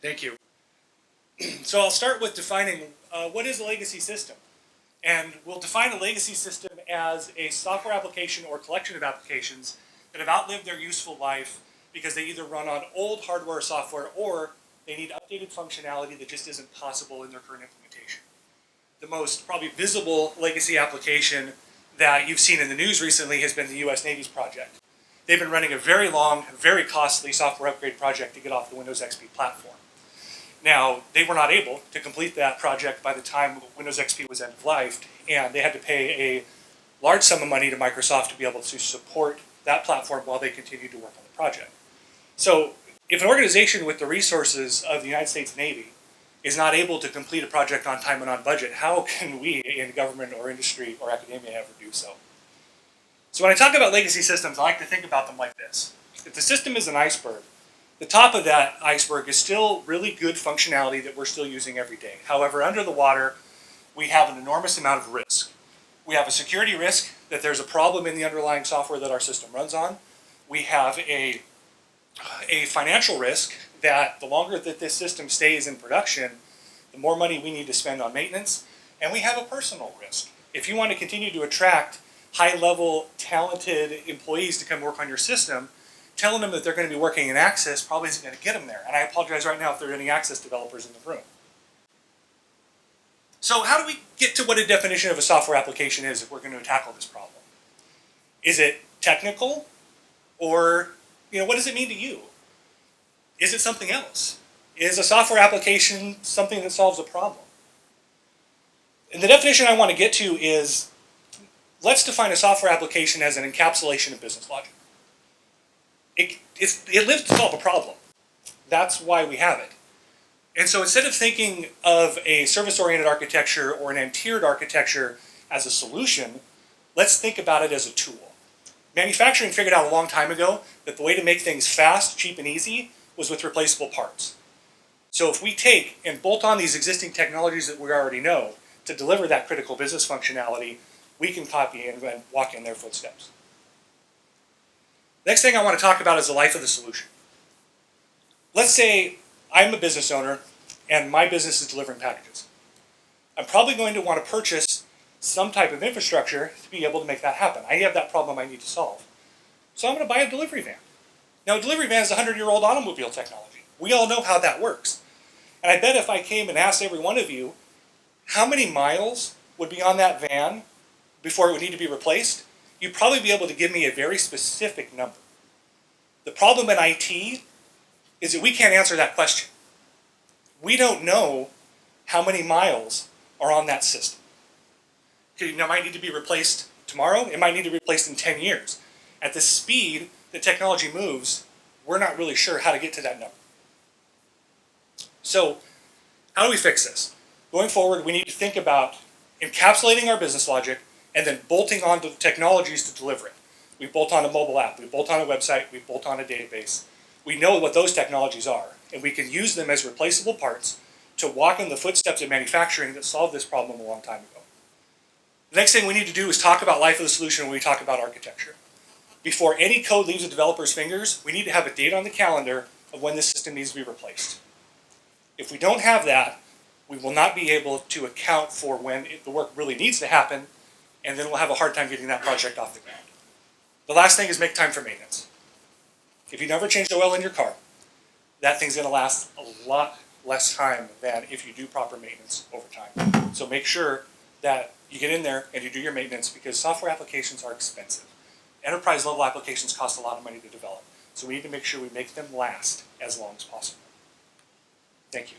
Thank you. So I'll start with defining what is a legacy system. And we'll define a legacy system as a software application or collection of applications that have outlived their useful life because they either run on old hardware or software or they need updated functionality that just isn't possible in their current implementation. The most probably visible legacy application that you've seen in the news recently has been the US Navy's project. They've been running a very long, very costly software upgrade project to get off the Windows XP platform. Now, they were not able to complete that project by the time Windows XP was end of life, and they had to pay a large sum of money to Microsoft to be able to support that platform while they continued to work on the project. So, if an organization with the resources of the United States Navy is not able to complete a project on time and on budget, how can we in government or industry or academia ever do so? So when I talk about legacy systems, I like to think about them like this. If the system is an iceberg, the top of that iceberg is still really good functionality that we're still using every day. However, under the water, we have an enormous amount of risk. We have a security risk that there's a problem in the underlying software that our system runs on. We have a financial risk that the longer that this system stays in production, the more money we need to spend on maintenance. And we have a personal risk. If you want to continue to attract high-level, talented employees to come work on your system, telling them that they're going to be working in Access probably isn't going to get them there. And I apologize right now if there are any Access developers in the room. So how do we get to what a definition of a software application is if we're going to tackle this problem? Is it technical? Or, what does it mean to you? Is it something else? Is a software application something that solves a problem? And the definition I want to get to is, let's define a software application as an encapsulation of business logic. It lives to solve a problem. That's why we have it. And so instead of thinking of a service-oriented architecture or an M-tiered architecture as a solution, let's think about it as a tool. Manufacturing figured out a long time ago that the way to make things fast, cheap, and easy was with replaceable parts. So if we take and bolt on these existing technologies that we already know to deliver that critical business functionality, we can copy and walk in their footsteps. Next thing I want to talk about is the life of the solution. Let's say I'm a business owner and my business is delivering packages. I'm probably going to want to purchase some type of infrastructure to be able to make that happen. I have that problem I need to solve. So I'm going to buy a delivery van. Now, a delivery van is a 100-year-old automobile technology. We all know how that works. And I bet if I came and asked every one of you how many miles would be on that van before it would need to be replaced, you'd probably be able to give me a very specific number. The problem in IT is that we can't answer that question. We don't know how many miles are on that system. It might need to be replaced tomorrow. It might need to be replaced in 10 years. At the speed that technology moves, we're not really sure how to get to that number. So, how do we fix this? Going forward, we need to think about encapsulating our business logic and then bolting on to the technologies to deliver it. We bolt on a mobile app, we bolt on a website, we bolt on a database. We know what those technologies are, and we can use them as replaceable parts to walk in the footsteps of manufacturing that solved this problem a long time ago. The next thing we need to do is talk about life of the solution when we talk about architecture. Before any code leaves a developer's fingers, we need to have a date on the calendar of when this system needs to be replaced. If we don't have that, we will not be able to account for when the work really needs to happen, and then we'll have a hard time getting that project off the ground. The last thing is make time for maintenance. If you never changed oil in your car, that thing's going to last a lot less time than if you do proper maintenance over time. So make sure that you get in there and you do your maintenance, because software applications are expensive. Enterprise level applications cost a lot of money to develop. So we need to make sure we make them last as long as possible. Thank you.